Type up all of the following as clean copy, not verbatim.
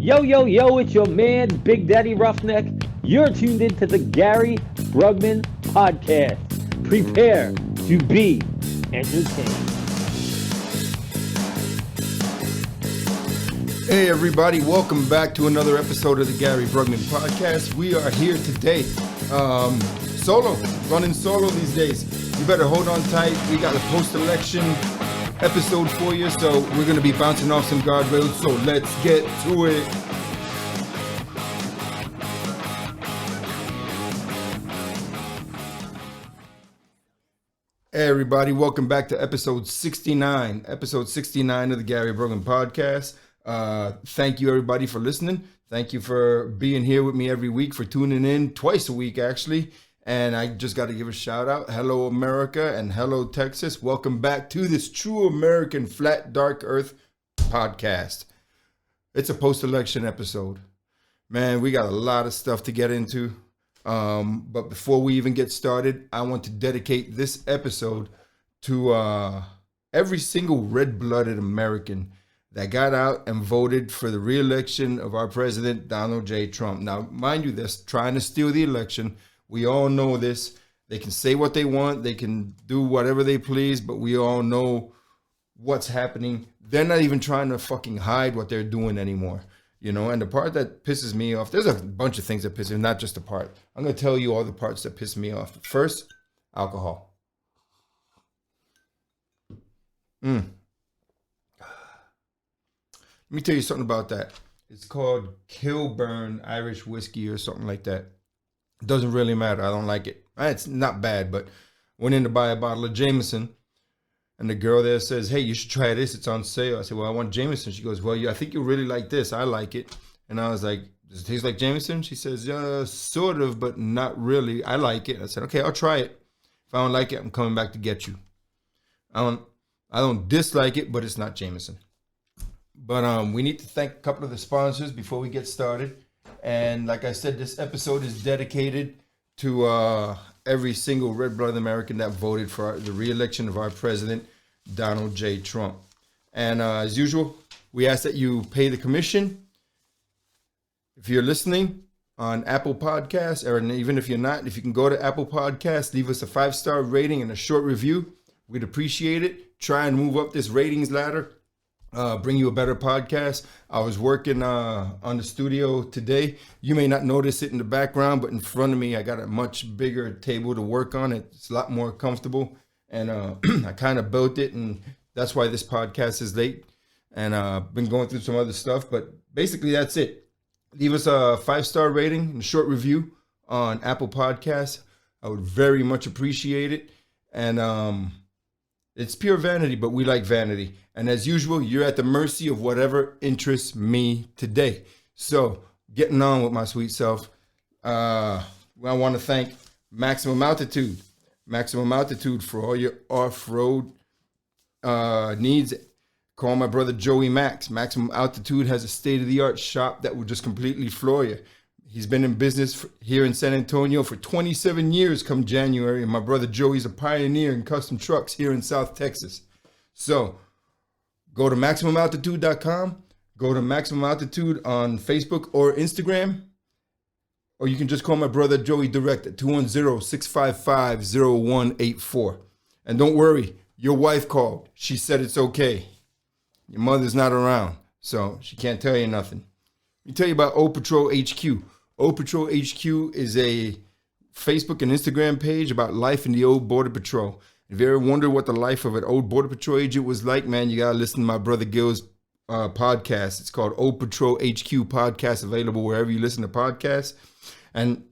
Yo, yo, yo, it's your man, Big Daddy Roughneck. You're tuned into the Gary Brugman Podcast. Prepare to be entertained. Hey everybody, welcome back to another episode of the Gary Brugman Podcast. We are here today, running solo these days. You better hold on tight. We got a post-election episode for you, so we're going to be bouncing off some guardrails, so let's get to it. Hey everybody, welcome back to episode 69 of the Gary Brugman Podcast. Thank you everybody for listening. Thank you for being here with me every week, for tuning in twice a week actually. And I just got to give a shout out. Hello America and hello Texas. Welcome back to this true American flat dark earth podcast. It's a post-election episode. Man, we got a lot of stuff to get into. But before we even get started, I want to dedicate this episode to every single red-blooded American that got out and voted for the re-election of our president, Donald J. Trump. Now, mind you, they're trying to steal the election. We all know this. They can say what they want. They can do whatever they please, but we all know what's happening. They're not even trying to fucking hide what they're doing anymore. You know, and the part that pisses me off, there's a bunch of things that piss me off, not just a part. I'm going to tell you all the parts that piss me off. First, alcohol. Let me tell you something about that. It's called Kilburn Irish whiskey or something like that. It doesn't really matter. I don't like it. It's not bad, but went in to buy a bottle of Jameson, and the girl there says, "Hey, you should try this. It's on sale." I said, "Well, I want Jameson." She goes, "Well, I think you'll really like this. I like it." And I was like, "Does it taste like Jameson?" She says, "Sort of, but not really. I like it." I said, "Okay, I'll try it. If I don't like it, I'm coming back to get you." I don't dislike it, but it's not Jameson. But we need to thank a couple of the sponsors before we get started. And like I said, this episode is dedicated to every single red-blooded American that voted for the re-election of our president, Donald J. Trump. And as usual, we ask that you pay the commission. If you're listening on Apple Podcasts, or even if you're not, if you can go to Apple Podcasts, leave us a 5-star rating and a short review. We'd appreciate it. Try and move up this ratings ladder. Bring you a better podcast. I was working on the studio today. You may not notice it in the background, but in front of me, I got a much bigger table to work on. It's a lot more comfortable, and I kind of built it, and that's why this podcast is late. And I've been going through some other stuff, but basically that's it. Leave us a 5-star rating and a short review on Apple Podcasts. I would very much appreciate it. And it's pure vanity, but we like vanity. And as usual, you're at the mercy of whatever interests me today. So, getting on with my sweet self, I want to thank Maximum Altitude. Maximum Altitude for all your off-road needs. Call my brother Joey Max. Maximum Altitude has a state-of-the-art shop that will just completely floor you. He's been in business here in San Antonio for 27 years come January, and my brother Joey's a pioneer in custom trucks here in South Texas. So go to MaximumAltitude.com, go to Maximum Altitude on Facebook or Instagram, or you can just call my brother Joey direct at 210-655-0184. And don't worry, your wife called. She said it's okay. Your mother's not around, so she can't tell you nothing. Let me tell you about Old Patrol HQ. Old Patrol HQ is a Facebook and Instagram page about life in the old Border Patrol. If you ever wonder what the life of an old Border Patrol agent was like, man, you got to listen to my brother Gil's podcast. It's called Old Patrol HQ Podcast, available wherever you listen to podcasts. And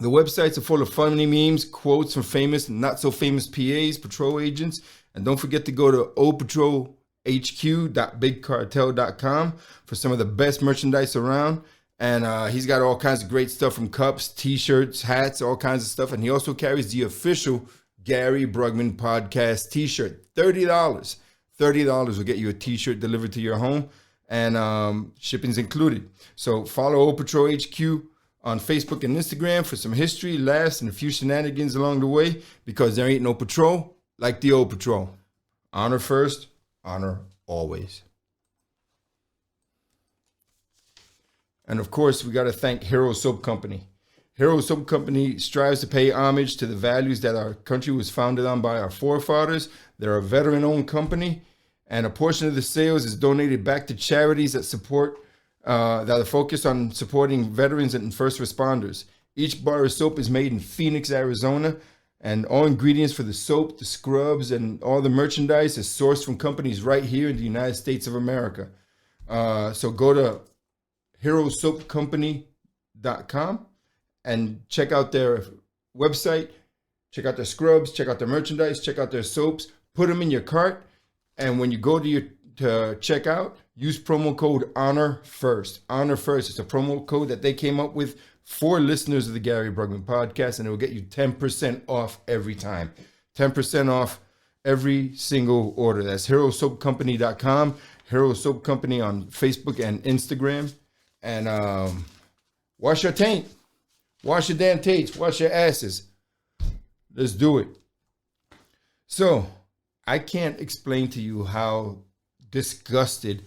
the websites are full of funny memes, quotes from famous and not so famous PAs, patrol agents. And don't forget to go to oldpatrolhq.bigcartel.com for some of the best merchandise around. And he's got all kinds of great stuff, from cups, t-shirts, hats, all kinds of stuff. And he also carries the official Gary Brugman Podcast t-shirt. $30. $30 will get you a t-shirt delivered to your home, and shipping's included. So follow Old Patrol HQ on Facebook and Instagram for some history, laughs, and a few shenanigans along the way, because there ain't no patrol like the old patrol. Honor first, honor always. And of course, we got to thank Hero Soap Company. Hero Soap Company strives to pay homage to the values that our country was founded on by our forefathers. They're a veteran-owned company, and a portion of the sales is donated back to charities that support that are focused on supporting veterans and first responders. Each bar of soap is made in Phoenix, Arizona, and all ingredients for the soap, the scrubs, and all the merchandise is sourced from companies right here in the United States of America. So go to herosoapcompany.com and check out their website, check out their scrubs, check out their merchandise, check out their soaps, put them in your cart, and when you go to check out, use promo code HONOR1ST. HONOR1ST is a promo code that they came up with for listeners of the Gary Brugman podcast, and it will get you 10% off every time. 10% off every single order. That's herosoapcompany.com, Hero Soap Company on Facebook and Instagram. And wash your taint. Wash your damn taints. Wash your asses. Let's do it. So, I can't explain to you how disgusted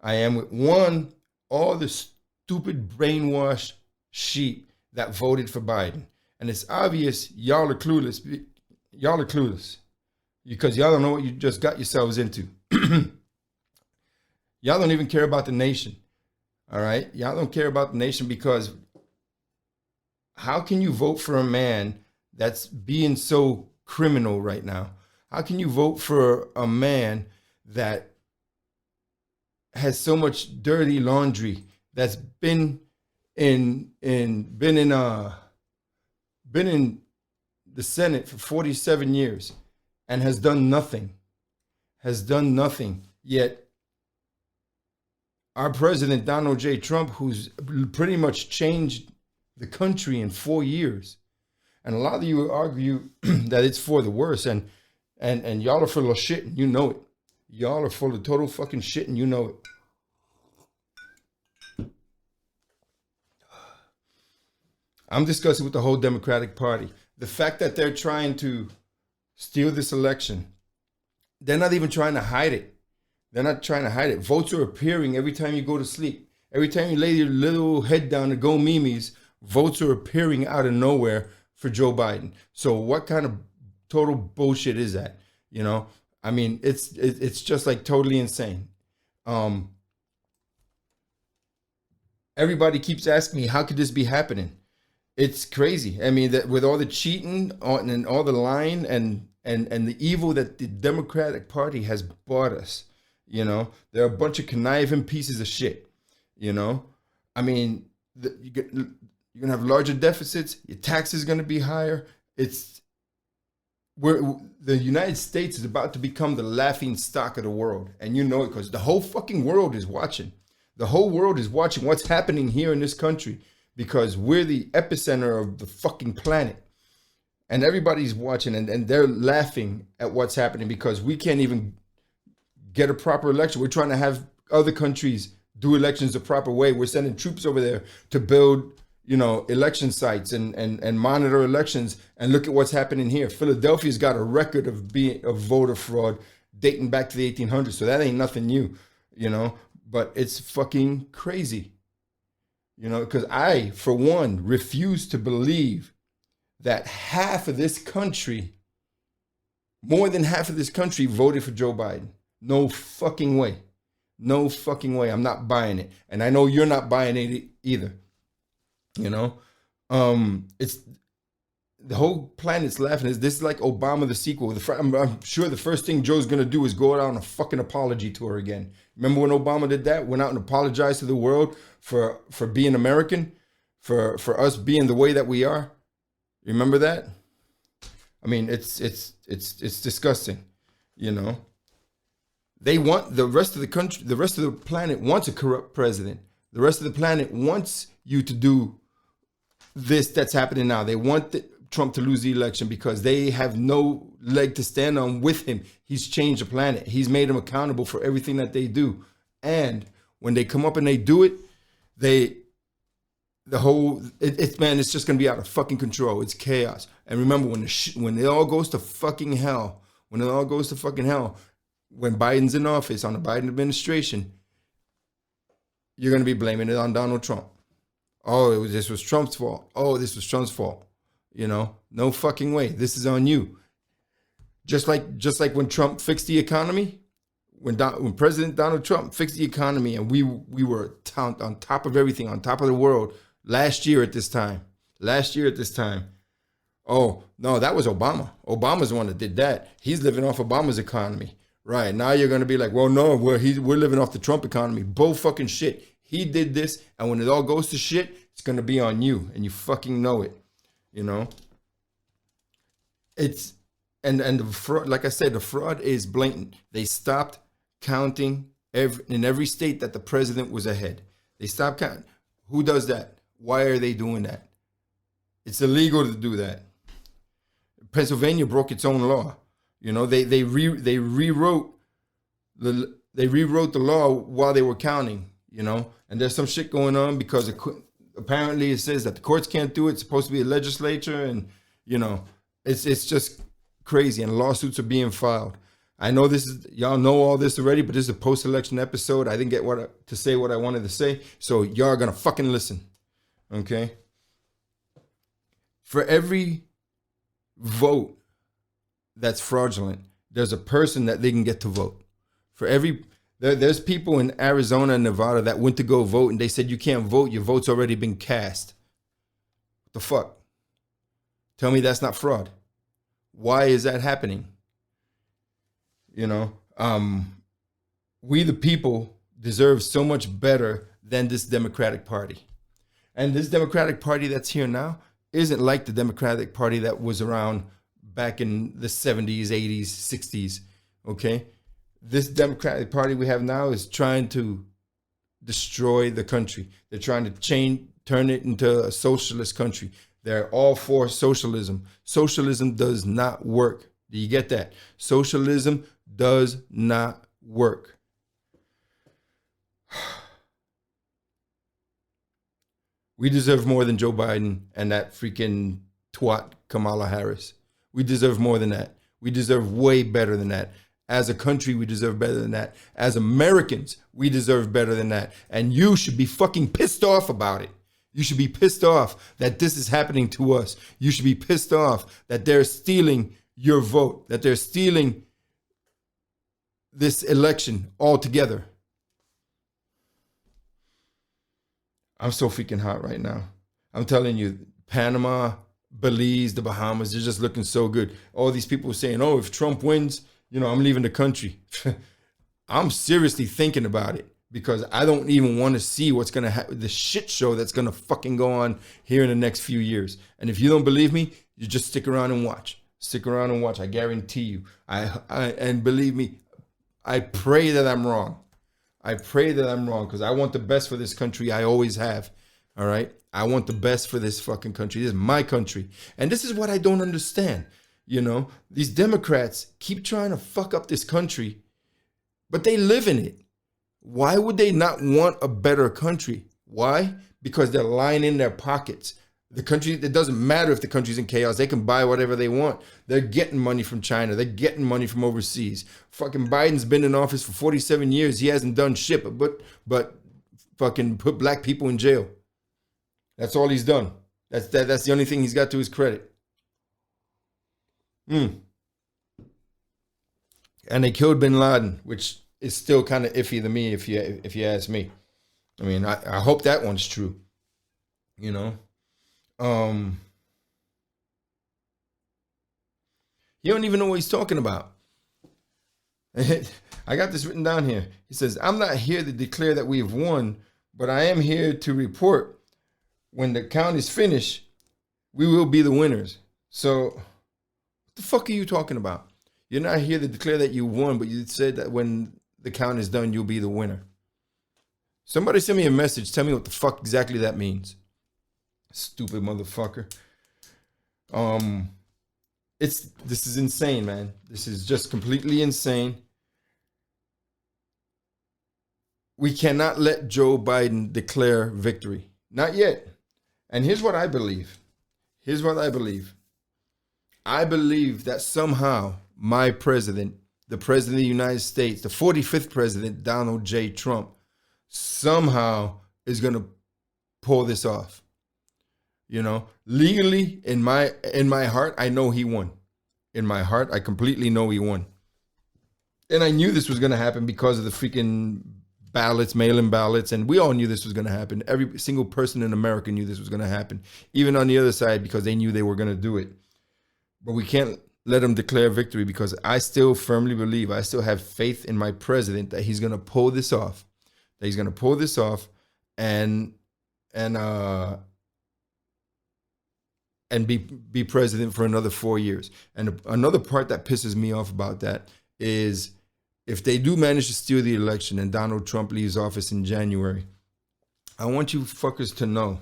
I am with, one, all the stupid brainwashed sheep that voted for Biden. And it's obvious y'all are clueless. Y'all are clueless because y'all don't know what you just got yourselves into. Y'all don't even care about the nation. All right? Y'all don't care about the nation because how can you vote for a man that's being so criminal right now? How can you vote for a man that has so much dirty laundry, that's been in the Senate for 47 years and has done nothing, yet our president, Donald J. Trump, who's pretty much changed the country in 4 years, and a lot of you argue that it's for the worse, and y'all are full of shit and you know it. Y'all are full of total fucking shit and you know it. I'm discussing with the whole Democratic Party. The fact that they're trying to steal this election, they're not even trying to hide it. They're not trying to hide it. Votes are appearing every time you go to sleep. Every time you lay your little head down to go memes, votes are appearing out of nowhere for Joe Biden. So what kind of total bullshit is that? You know, I mean, it's just like totally insane. Everybody keeps asking me, how could this be happening? It's crazy. I mean, that with all the cheating and all the lying and the evil that the Democratic Party has brought us, you know, they're a bunch of conniving pieces of shit. You know, I mean, you're gonna have larger deficits. Your taxes are gonna be higher. The United States is about to become the laughing stock of the world, and you know it because the whole fucking world is watching. The whole world is watching what's happening here in this country, because we're the epicenter of the fucking planet. And everybody's watching and they're laughing at what's happening because we can't even get a proper election. We're trying to have other countries do elections the proper way. We're sending troops over there to build, you know, election sites and monitor elections. And look at what's happening here. Philadelphia's got a record of voter fraud dating back to the 1800s. So that ain't nothing new, you know, but it's fucking crazy. You know, because I, for one, refuse to believe that half of this country, more than half of this country, voted for Joe Biden. No fucking way. No fucking way. I'm not buying it. And I know you're not buying it either. You know, it's the whole planet's laughing. This is like Obama the sequel. I'm sure the first thing Joe's going to do is go out on a fucking apology tour again. Remember when Obama did that? Went out and apologized to the world for being American, for us being the way that we are. Remember that? I mean, it's disgusting, you know. They want the rest of the country, the rest of the planet wants a corrupt president. The rest of the planet wants you to do this that's happening now. They want Trump to lose the election because they have no leg to stand on with him. He's changed the planet. He's made them accountable for everything that they do. And when they come up and they do it, it's just going to be out of fucking control. It's chaos. And remember, when it all goes to fucking hell, when Biden's in office, on the Biden administration, you're going to be blaming it on Donald Trump. Oh, this was Trump's fault. Oh, this was Trump's fault. No fucking way. This is on you. Just like when Trump fixed the economy, when President Donald Trump fixed the economy, and we were on top of everything, on top of the world last year at this time. Oh no, that was Obama. Obama's the one that did that. He's living off Obama's economy. Right now, you're gonna be like, well, no, we're living off the Trump economy. Bull fucking shit. He did this, and when it all goes to shit, it's gonna be on you, and you fucking know it. It's and the fraud, like I said, the fraud is blatant. They stopped counting in every state that the president was ahead. They stopped counting. Who does that? Why are they doing that? It's illegal to do that. Pennsylvania broke its own law. They rewrote the law while they were counting. And there's some shit going on because apparently it says that the courts can't do it. It's supposed to be a legislature, and it's just crazy. And lawsuits are being filed. I know y'all know all this already, but this is a post-election episode. I didn't get to say what I wanted to say, so y'all are gonna fucking listen, okay? For every vote that's fraudulent, there's a person that they can get to vote. There's people in Arizona and Nevada that went to go vote, and they said you can't vote. Your vote's already been cast. What the fuck? Tell me that's not fraud. Why is that happening? We the people deserve so much better than this Democratic Party. And this Democratic Party that's here now isn't like the Democratic Party that was around back in the 70s, 80s, 60s, okay? This Democratic Party we have now is trying to destroy the country. They're trying to turn it into a socialist country. They're all for socialism. Socialism does not work. Do you get that? Socialism does not work. We deserve more than Joe Biden and that freaking twat Kamala Harris. We deserve more than that. We deserve way better than that. As a country, we deserve better than that. As Americans, we deserve better than that. And you should be fucking pissed off about it. You should be pissed off that this is happening to us. You should be pissed off that they're stealing your vote, that they're stealing this election altogether. I'm so freaking hot right now. I'm telling you, Panama, Belize, the Bahamas, they're just looking so good. All these people saying, oh, if Trump wins, I'm leaving the country. I'm seriously thinking about it because I don't even want to see what's going to happen, the shit show that's going to fucking go on here in the next few years. And if you don't believe me, you just stick around and watch. Stick around and watch. I guarantee you. And believe me, I pray that I'm wrong. I pray that I'm wrong because I want the best for this country. I always have. All right. I want the best for this fucking country. This is my country. And this is what I don't understand. These Democrats keep trying to fuck up this country, but they live in it. Why would they not want a better country? Why? Because they're lining their pockets. The country, it doesn't matter if the country's in chaos. They can buy whatever they want. They're getting money from China. They're getting money from overseas. Fucking Biden's been in office for 47 years. He hasn't done shit but fucking put black people in jail. That's all he's done. That's the only thing he's got to his credit. And they killed bin Laden, which is still kind of iffy to me if you ask me. I mean, I hope that one's true. He don't even know what he's talking about. I got this written down here. He says, I'm not here to declare that we have won, but I am here to report when the count is finished, we will be the winners. So what the fuck are you talking about? You're not here to declare that you won, but you said that when the count is done, you'll be the winner. Somebody send me a message. Tell me what the fuck exactly that means. Stupid motherfucker. This is insane, man. This is just completely insane. We cannot let Joe Biden declare victory. Not yet. And here's what I believe. I believe that somehow my president, the president of the United States, the 45th president, Donald J. Trump, somehow is going to pull this off. You know, legally in my heart, I know he won. In my heart, I completely know he won. And I knew this was going to happen because of the freaking ballots, mail-in ballots, and we all knew this was going to happen. Every single person in America knew this was going to happen, even on the other side, because they knew they were going to do it. But we can't let them declare victory, because I still firmly believe, I still have faith in my president that he's going to pull this off. That he's going to pull this off and be president for another 4 years. And another part that pisses me off about that is, if they do manage to steal the election and Donald Trump leaves office in January, I want you fuckers to know,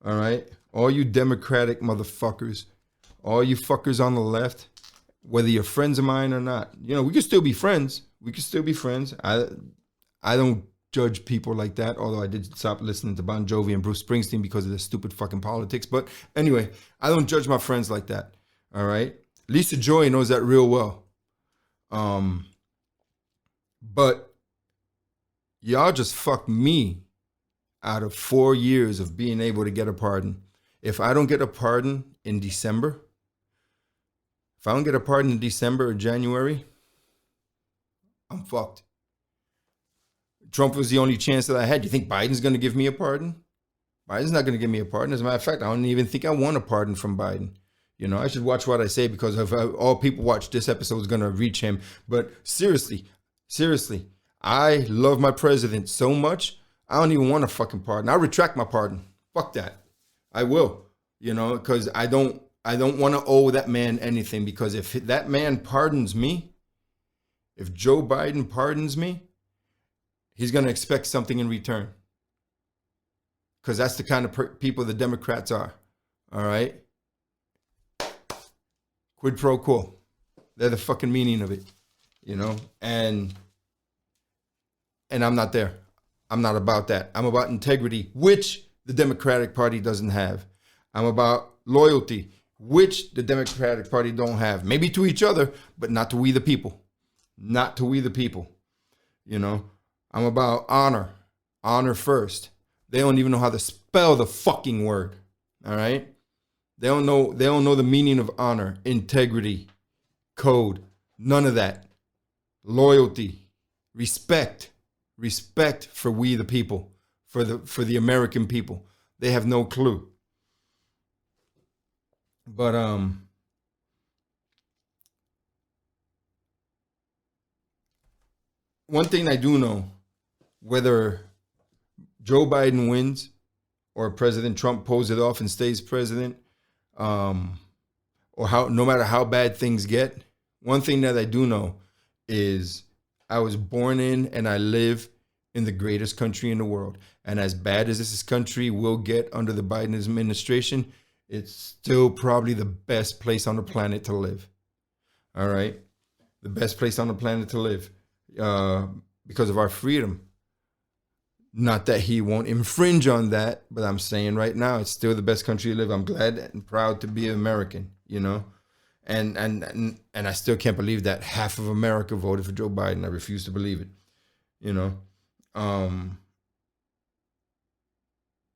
all right? All you Democratic motherfuckers, all you fuckers on the left, whether you're friends of mine or not, you know, we can still be friends. We can still be friends. I don't judge people like that, although I did stop listening to Bon Jovi and Bruce Springsteen because of their stupid fucking politics. But anyway, I don't judge my friends like that, all right? Lisa Joy knows that real well. But y'all just fucked me out of 4 years of being able to get a pardon. If I don't get a pardon in December, if I don't get a pardon in December or January, I'm fucked. Trump was the only chance that I had. You think Biden's going to give me a pardon? Biden's not going to give me a pardon. As a matter of fact, I don't even think I want a pardon from Biden. You know, I should watch what I say, because if all people watch this episode is going to reach him. But seriously, I love my president so much, I don't even want a fucking pardon. I'll retract my pardon. Fuck that. I will, you know, because I don't want to owe that man anything, because if that man pardons me, if Joe Biden pardons me, he's going to expect something in return, because that's the kind of people the Democrats are, all right? Quid pro quo. They're the fucking meaning of it, you know? And I'm not there. I'm not about that. I'm about integrity, which the Democratic Party doesn't have. I'm about loyalty, which the Democratic Party don't have. Maybe to each other, but not to we the people. Not to we the people, you know? I'm about honor. Honor first. They don't even know how to spell the fucking word, all right? They don't know the meaning of honor, integrity, code, none of that. Loyalty, respect for we the people, for the American people. They have no clue. But one thing I do know, whether Joe Biden wins or President Trump pulls it off and stays president, or no matter how bad things get, one thing that I do know is I was born in and I live in the greatest country in the world. And as bad as this country will get under the Biden administration, it's still probably the best place on the planet to live. All right? The best place on the planet to live, because of our freedom. Not that he won't infringe on that, but I'm saying right now, it's still the best country to live. I'm glad and proud to be American, you know? And I still can't believe that half of America voted for Joe Biden. I refuse to believe it, you know?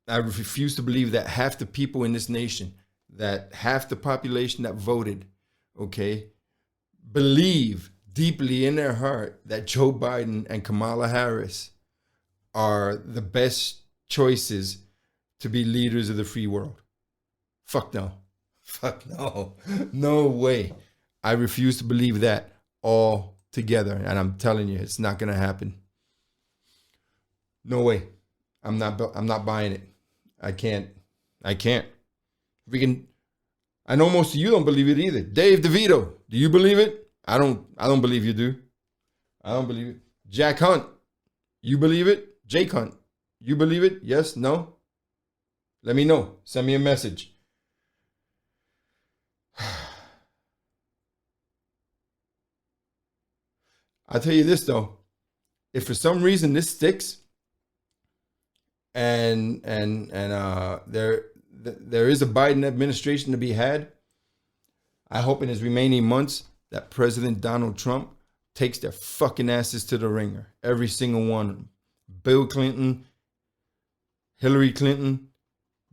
I refuse to believe that half the people in this nation, that half the population that voted, okay, believe deeply in their heart that Joe Biden and Kamala Harris are the best choices to be leaders of the free world. Fuck no. Fuck no. No way. I refuse to believe that altogether. And I'm telling you, it's not going to happen. No way. I'm not buying it. I can't. I know most of you don't believe it either. Dave DeVito, do you believe it? I don't believe you do. I don't believe it. Jack Hunt, you believe it? Jake Hunt, you believe it? Yes? No? Let me know. Send me a message. I'll tell you this though. If for some reason this sticks and there is a Biden administration to be had, I hope in his remaining months that President Donald Trump takes their fucking asses to the ringer. Every single one of them. Bill Clinton, Hillary Clinton,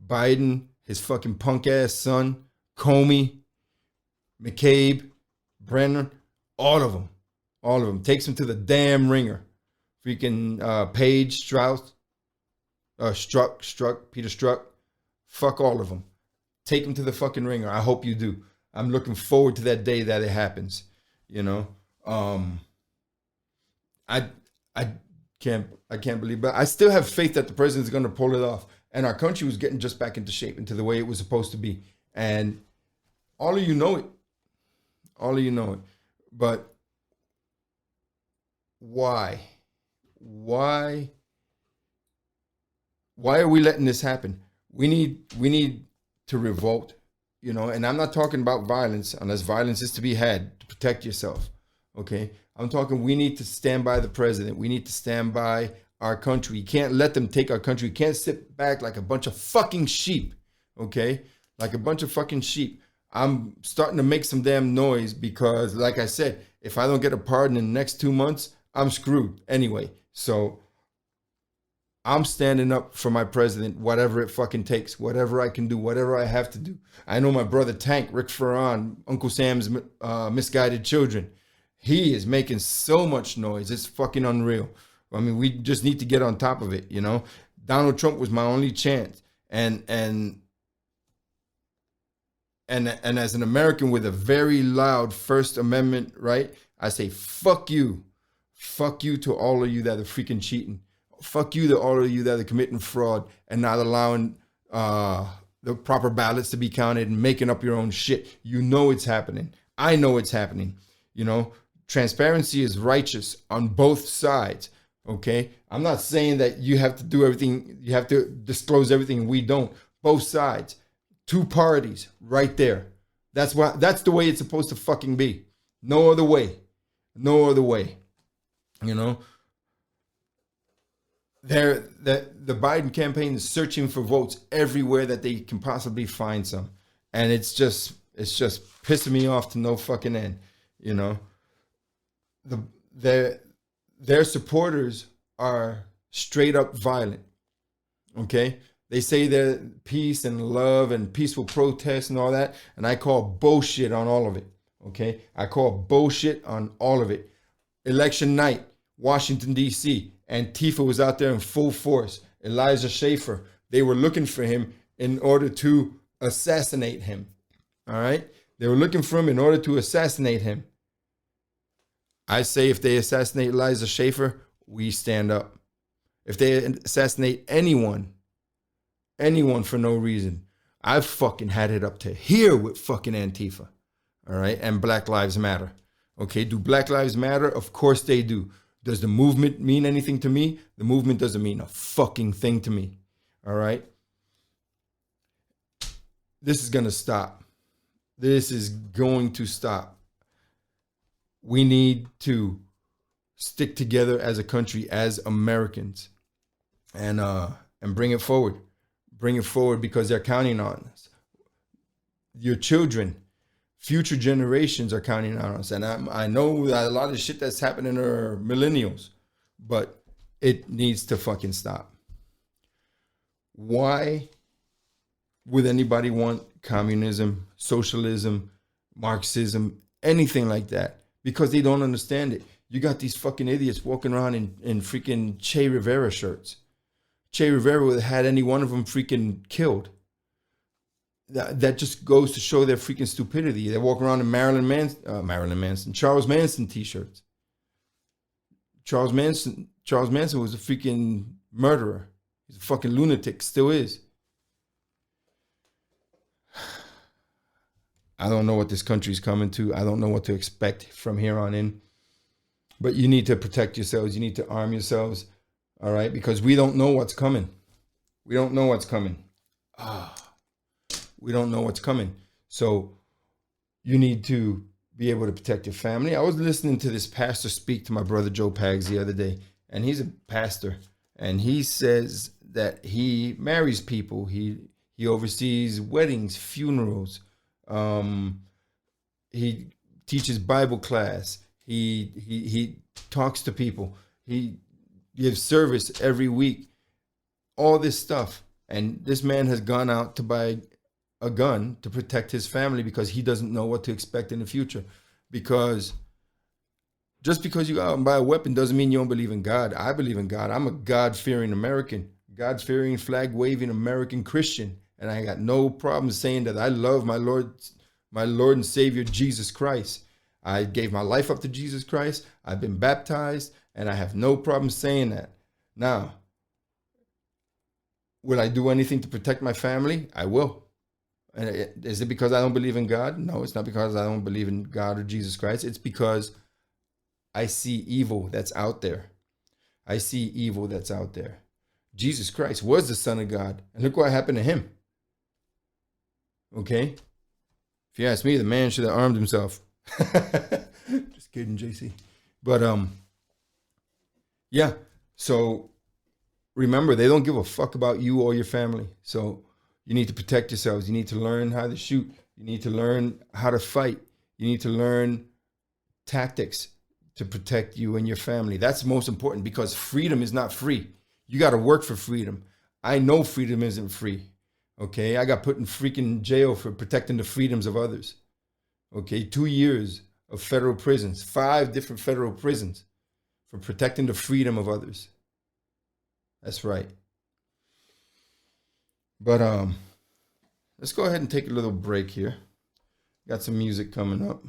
Biden, his fucking punk ass son, Comey, McCabe, Brenner, all of them. Takes them to the damn ringer. Freaking Page, Strauss, Peter Strzok, fuck all of them. Take them to the fucking ringer. I hope you do. I'm looking forward to that day that it happens. You know, I can't believe, but I still have faith that the president's going to pull it off. And our country was getting just back into shape, into the way it was supposed to be. And all of you know it. All of you know it. But why? Why are we letting this happen? We need to revolt, you know, and I'm not talking about violence, unless violence is to be had to protect yourself. Okay. I'm talking, we need to stand by the president. We need to stand by our country. You can't let them take our country. You can't sit back like a bunch of fucking sheep. Okay. Like a bunch of fucking sheep. I'm starting to make some damn noise because, like I said, if I don't get a pardon in the next 2 months, I'm screwed anyway. So I'm standing up for my president, whatever it fucking takes, whatever I can do, whatever I have to do. I know my brother Tank, Rick Ferron, Uncle Sam's misguided children. He is making so much noise. It's fucking unreal. I mean, we just need to get on top of it, you know? Donald Trump was my only chance. And as an American with a very loud First Amendment right, I say, fuck you. Fuck you to all of you that are freaking cheating. Fuck you to all of you that are committing fraud and not allowing the proper ballots to be counted and making up your own shit. You know it's happening. I know it's happening. You know, transparency is righteous on both sides. Okay? I'm not saying that you have to do everything, you have to disclose everything. We don't. Both sides. Two parties right there. That's the way it's supposed to fucking be. No other way. No other way. You know? The Biden campaign is searching for votes everywhere that they can possibly find some. And it's just pissing me off to no fucking end. You know? Their supporters are straight up violent. Okay? They say they're peace and love and peaceful protest and all that. And I call bullshit on all of it. Okay? I call bullshit on all of it. Election night, Washington, D.C., Antifa was out there in full force. Elijah Schaffer, they were looking for him in order to assassinate him. All right? They were looking for him in order to assassinate him. I say if they assassinate Elijah Schaffer, we stand up. If they assassinate anyone for no reason, I've fucking had it up to here with fucking Antifa. All right? And Black Lives Matter. Okay? Do Black Lives Matter? Of course they do. Does the movement mean anything to me? The movement doesn't mean a fucking thing to me. All right? This is going to stop. This is going to stop. We need to stick together as a country, as Americans, and bring it forward. Bring it forward because they're counting on us. Your children, future generations are counting on us. And I know that a lot of shit that's happening are millennials, but it needs to fucking stop. Why would anybody want communism, socialism, Marxism, anything like that? Because they don't understand it. You got these fucking idiots walking around in freaking Che Rivera shirts. Che Rivera would have had any one of them freaking killed. That just goes to show their freaking stupidity. They walk around in Charles Manson t-shirts. Charles Manson was a freaking murderer. He's a fucking lunatic, still is. I don't know what this country's coming to. I don't know what to expect from here on in. But you need to protect yourselves. You need to arm yourselves. All right? Because we don't know what's coming. We don't know what's coming. We don't know what's coming. So you need to be able to protect your family. I was listening to this pastor speak to my brother Joe Pags the other day. And he's a pastor. And he says that he marries people. He oversees weddings, funerals. He teaches Bible class. He talks to people. He gives service every week. all this stuff. And this man has gone out to buy a gun to protect his family because he doesn't know what to expect in the future. Because just because you go out and buy a weapon doesn't mean you don't believe in God. I believe in God. I'm a God-fearing American, God-fearing, flag-waving American Christian. And I got no problem saying that I love my Lord and Savior, Jesus Christ. I gave my life up to Jesus Christ. I've been baptized, and I have no problem saying that. Now, will I do anything to protect my family? I will. And is it because I don't believe in God? No, it's not because I don't believe in God or Jesus Christ. It's because I see evil that's out there. I see evil that's out there. Jesus Christ was the Son of God. And look what happened to him. Okay? If you ask me, the man should have armed himself. Just kidding, JC. But yeah. So remember, they don't give a fuck about you or your family. So you need to protect yourselves. You need to learn how to shoot. You need to learn how to fight. You need to learn tactics to protect you and your family. That's most important, because freedom is not free. You got to work for freedom. I know freedom isn't free. Okay, I got put in freaking jail for protecting the freedoms of others. Okay, 2 years of federal prisons, 5 different federal prisons for protecting the freedom of others. That's right. But let's go ahead and take a little break here. Got some music coming up.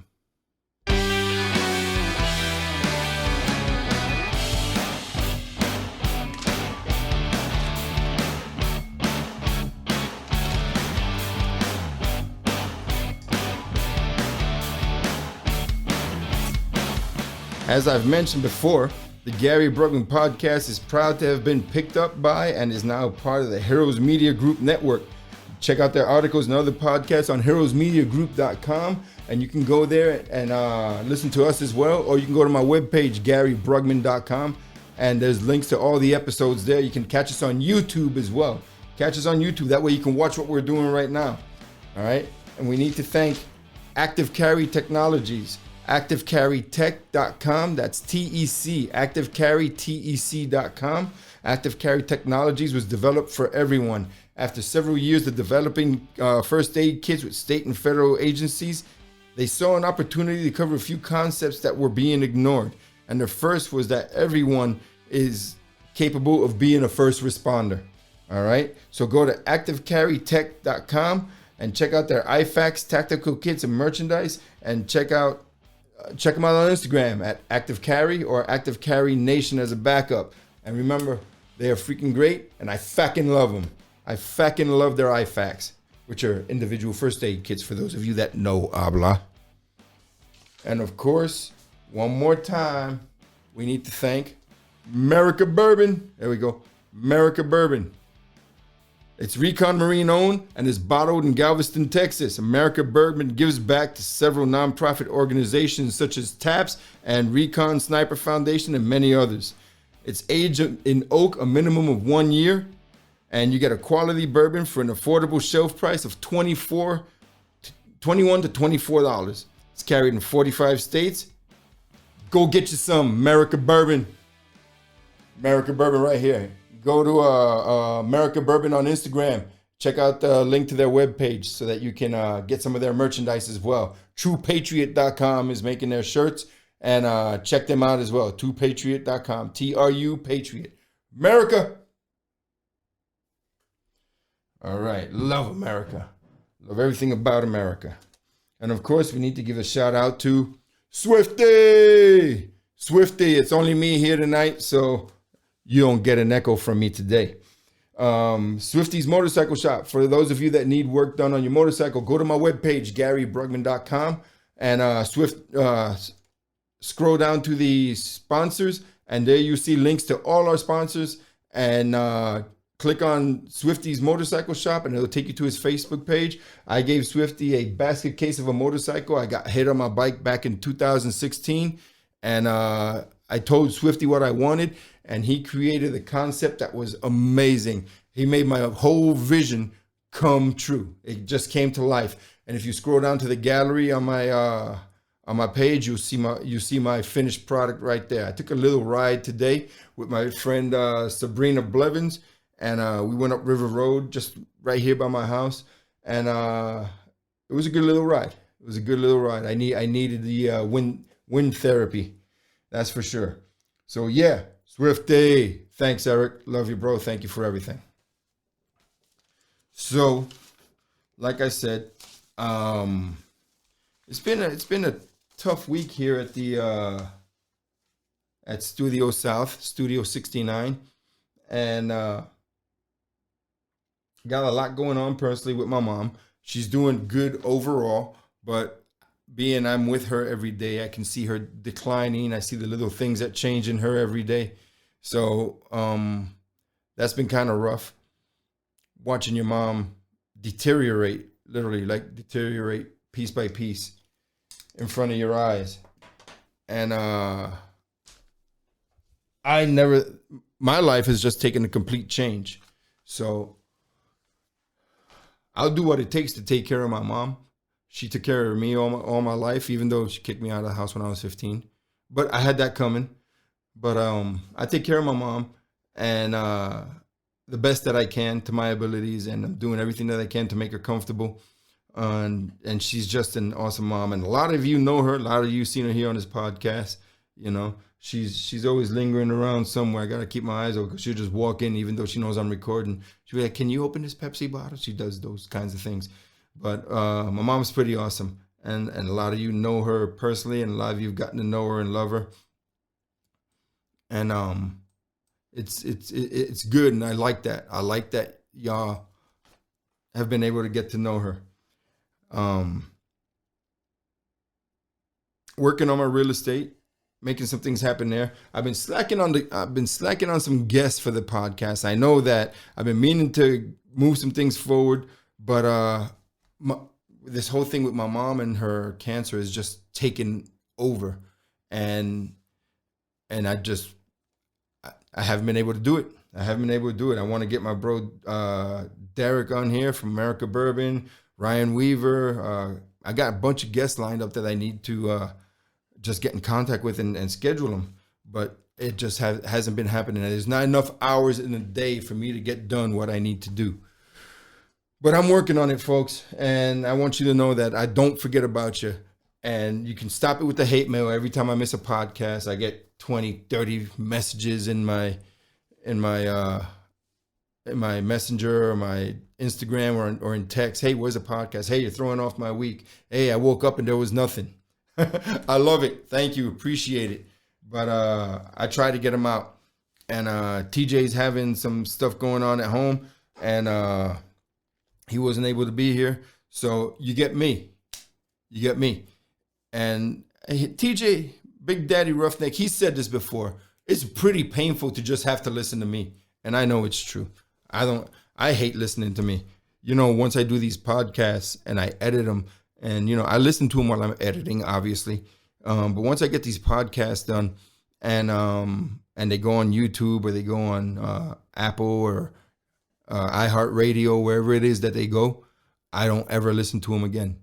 As I've mentioned before, the Gary Brugman podcast is proud to have been picked up by and is now part of the Heroes Media Group network. Check out their articles and other podcasts on heroesmediagroup.com, and you can go there and listen to us as well, or you can go to my webpage, GaryBrugman.com, and there's links to all the episodes there. You can catch us on YouTube as well. Catch us on YouTube. That way you can watch what we're doing right now. All right? And we need to thank Active Carry Technologies. ActiveCarryTech.com. That's TEC. ActiveCarryTEC.com. Active Carry Technologies was developed for everyone. After several years of developing first aid kits with state and federal agencies, they saw an opportunity to cover a few concepts that were being ignored. And the first was that everyone is capable of being a first responder. All right. So go to ActiveCarryTech.com and check out their IFAKs tactical kits and merchandise, and check them out on Instagram at Active Carry or Active Carry Nation as a backup. And remember, they are freaking great, and I fucking love them. I fucking love their IFAKs, which are individual first aid kits for those of you that know habla. And of course, one more time, we need to thank America Bourbon. There we go. America Bourbon. It's Recon Marine owned and is bottled in Galveston, Texas. America Bourbon gives back to several nonprofit organizations such as TAPS and Recon Sniper Foundation and many others. It's aged in oak a minimum of 1 year, and you get a quality bourbon for an affordable shelf price of $21 to $24. It's carried in 45 states. Go get you some America Bourbon. America Bourbon right here. Go to America Bourbon on Instagram. Check out the link to their webpage so that you can get some of their merchandise as well. TruePatriot.com is making their shirts, and check them out as well. TruePatriot.com. TRU Patriot. America. All right. Love America. Love everything about America. And of course, we need to give a shout out to Swifty. Swifty, it's only me here tonight, so you don't get an echo from me today. Swifty's Motorcycle Shop. For those of you that need work done on your motorcycle, go to my webpage, GaryBrugman.com, and scroll down to the sponsors, and there you see links to all our sponsors, and click on Swifty's Motorcycle Shop, and it'll take you to his Facebook page. I gave Swifty a basket case of a motorcycle. I got hit on my bike back in 2016, and I told Swifty what I wanted, and he created a concept that was amazing. He made my whole vision come true. It just came to life. And if you scroll down to the gallery on my page, you'll see my finished product right there. I took a little ride today with my friend Sabrina Blevins, and we went up River Road, just right here by my house, and it was a good little ride. It was a good little ride. I needed the wind therapy, that's for sure. So yeah, Swifty. Thanks, Eric. Love you, bro. Thank you for everything. So, like I said, it's been a tough week here at the at Studio South, Studio 69, and got a lot going on personally with my mom. She's doing good overall, but being I'm with her every day, I can see her declining. I see the little things that change in her every day. So that's been kind of rough, watching your mom deteriorate, literally like deteriorate piece by piece in front of your eyes. And my life has just taken a complete change. So I'll do what it takes to take care of my mom. She took care of me all my life, even though she kicked me out of the house when I was 15. But I had that coming. But I take care of my mom, and the best that I can to my abilities, and I'm doing everything that I can to make her comfortable. And she's just an awesome mom. And a lot of you know her. A lot of you seen her here on this podcast. You know, she's always lingering around somewhere. I got to keep my eyes open because she'll just walk in, even though she knows I'm recording. She'll be like, "Can you open this Pepsi bottle?" She does those kinds of things. But my mom's pretty awesome. And a lot of you know her personally, and a lot of you have gotten to know her and love her. And it's good, and I like that. I like that y'all have been able to get to know her. Working on my real estate, making some things happen there. I've been slacking on some guests for the podcast. I know that I've been meaning to move some things forward, but this whole thing with my mom and her cancer is just taken over, and I haven't been able to do it. I want to get my bro Derek on here from America Bourbon, Ryan Weaver. I got a bunch of guests lined up that I need to just get in contact with and schedule them, but it just hasn't been happening. There's not enough hours in a day for me to get done what I need to do. But I'm working on it, folks, and I want you to know that I don't forget about you. And you can stop it with the hate mail. Every time I miss a podcast, I get 20, 30 messages in my messenger or my Instagram or in text. Hey, where's the podcast? Hey, you're throwing off my week. Hey, I woke up and there was nothing. I love it. Thank you. Appreciate it. But I try to get them out. And TJ's having some stuff going on at home, and he wasn't able to be here. So you get me. And TJ, Big Daddy Roughneck, he said this before. It's pretty painful to just have to listen to me. And I know it's true. I hate listening to me. You know, once I do these podcasts and I edit them, and, you know, I listen to them while I'm editing, obviously. But once I get these podcasts done and they go on YouTube or they go on Apple or iHeartRadio, wherever it is that they go, I don't ever listen to them again.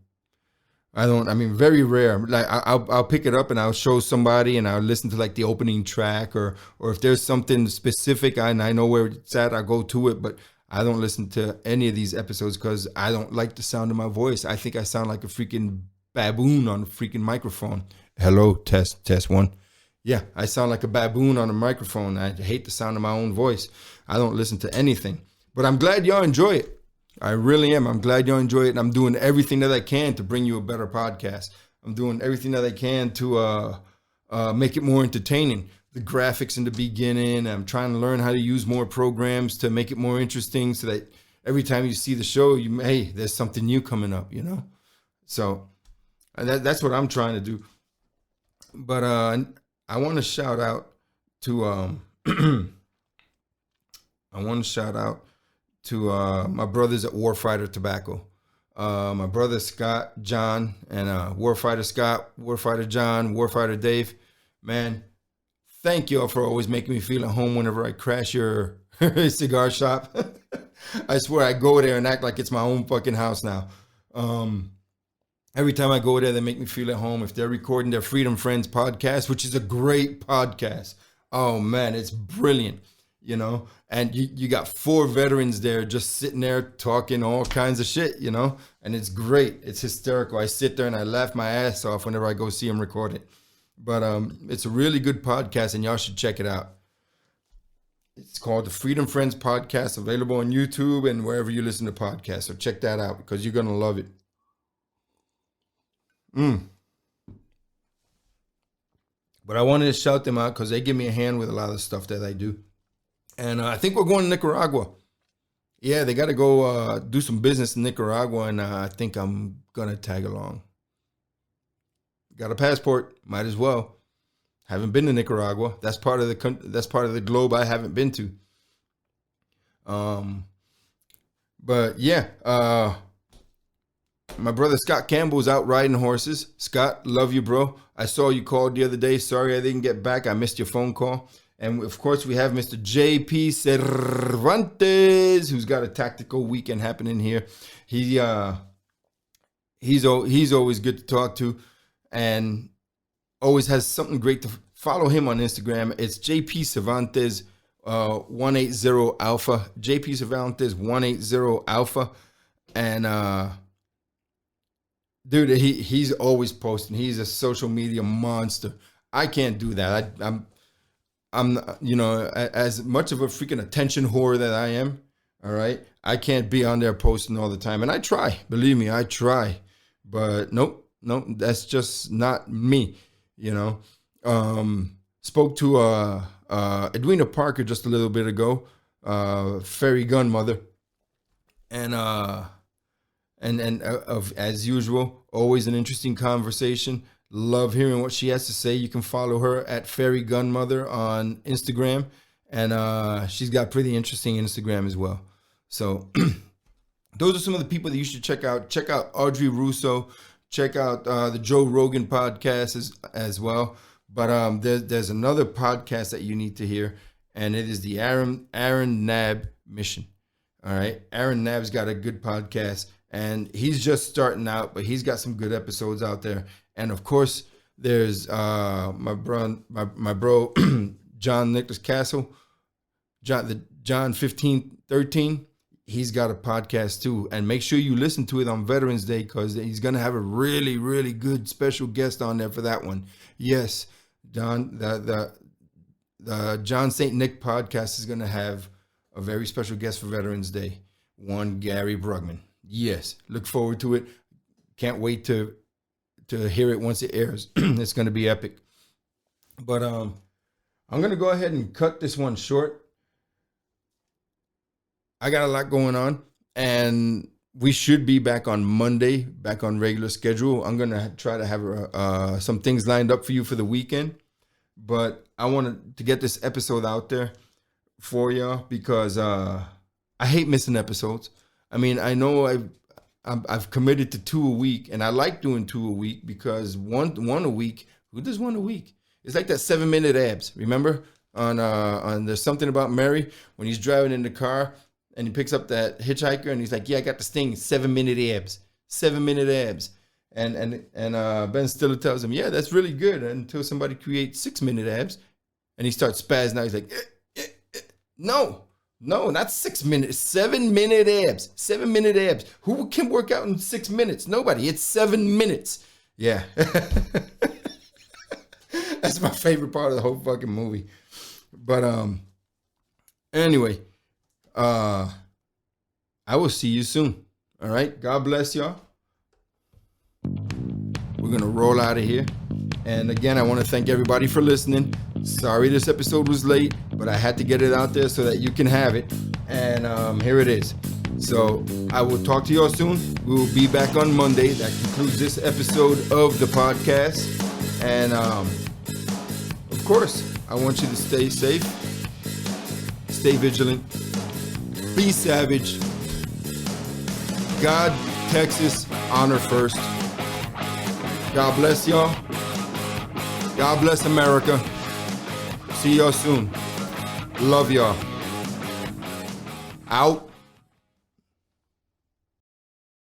Very rare. Like I'll pick it up and I'll show somebody and I'll listen to like the opening track or if there's something specific and I know where it's at, I'll go to it. But I don't listen to any of these episodes because I don't like the sound of my voice. I think I sound like a freaking baboon on a freaking microphone. Hello, test one. Yeah, I sound like a baboon on a microphone. I hate the sound of my own voice. I don't listen to anything. But I'm glad y'all enjoy it. I really am. I'm glad y'all enjoy it, and I'm doing everything that I can to bring you a better podcast. I'm doing everything that I can to make it more entertaining. The graphics in the beginning, I'm trying to learn how to use more programs to make it more interesting so that every time you see the show, hey, there's something new coming up, you know? So that's what I'm trying to do. But I want to shout out to my brothers at Warfighter Tobacco. My brother Scott, John, and Warfighter Scott, Warfighter John, Warfighter Dave. Man, thank y'all for always making me feel at home whenever I crash your cigar shop. I swear I go there and act like it's my own fucking house now. Every time I go there, they make me feel at home. If they're recording their Freedom Friends podcast, which is a great podcast. Oh man, it's brilliant. you know, and you got 4 veterans there just sitting there talking all kinds of shit, you know, and it's great. It's hysterical. I sit there and I laugh my ass off whenever I go see them record it. But it's a really good podcast, and y'all should check it out. It's called the Freedom Friends Podcast, available on YouTube and wherever you listen to podcasts. So check that out because you're going to love it. But I wanted to shout them out because they give me a hand with a lot of the stuff that I do. And I think we're going to Nicaragua. Yeah, they got to go do some business in Nicaragua, and I think I'm going to tag along. Got a passport, might as well. Haven't been to Nicaragua. That's part of the globe I haven't been to. But yeah, my brother Scott Campbell's out riding horses. Scott, love you, bro. I saw you called the other day. Sorry I didn't get back. I missed your phone call. And of course, we have Mr. JP Cervantes, who's got a tactical weekend happening here. He's always good to talk to, and always has something great to follow him on Instagram. It's JP Cervantes 180 Alpha. JP Cervantes 180 Alpha. And dude, he's always posting. He's a social media monster. I can't do that. I'm you know, as much of a freaking attention whore that I am, all right, I can't be on there posting all the time. And I try, believe me, I try. But nope, that's just not me. You know, spoke to Edwina Parker just a little bit ago, fairy gun mother, and as usual, always an interesting conversation. Love hearing what she has to say. You can follow her at Fairy Gun Mother on Instagram, and she's got pretty interesting Instagram as well. So those are some of the people that you should check out. Check out Audrey Russo. Check out the Joe Rogan podcast as well. But there's another podcast that you need to hear, and it is the Aaron Nab Mission. All right, Aaron Nab's got a good podcast, and he's just starting out, but he's got some good episodes out there. And of course, there's my bro John Nicholas Castle, John 1513. He's got a podcast too, and make sure you listen to it on Veterans Day because he's gonna have a really, really good special guest on there for that one. Yes, John, the John St. Nick podcast is gonna have a very special guest for Veterans Day, one Gary Brugman. Yes, look forward to it. Can't wait to hear it once it airs. It's gonna be epic. But I'm gonna go ahead and cut this one short. I got a lot going on, and we should be back on Monday, back on regular schedule. I'm going to try to have some things lined up for you for the weekend, but I wanted to get this episode out there for y'all because I hate missing episodes. I mean, I know I've committed to 2 a week, and I like doing 2 a week because one a week, who does 1 a week? It's like that 7-minute abs, remember? On There's Something About Mary, when he's driving in the car, and he picks up that hitchhiker, and he's like, "Yeah, I got this thing, 7-minute abs, 7-minute abs." And Ben Stiller tells him, "Yeah, that's really good," until somebody creates 6-minute abs, and he starts spazzing out. He's like, "No, not 6 minutes, 7-minute abs, 7-minute abs. Who can work out in 6 minutes? Nobody. It's 7 minutes." Yeah, that's my favorite part of the whole fucking movie. But anyway. I will see you soon. All right. God bless y'all. We're going to roll out of here. And again, I want to thank everybody for listening. Sorry this episode was late, but I had to get it out there so that you can have it. And here it is. So I will talk to y'all soon. We will be back on Monday. That concludes this episode of the podcast. And of course, I want you to stay safe, stay vigilant, be savage. God, Texas, honor first. God bless y'all. God bless America. See y'all soon. Love y'all. Out.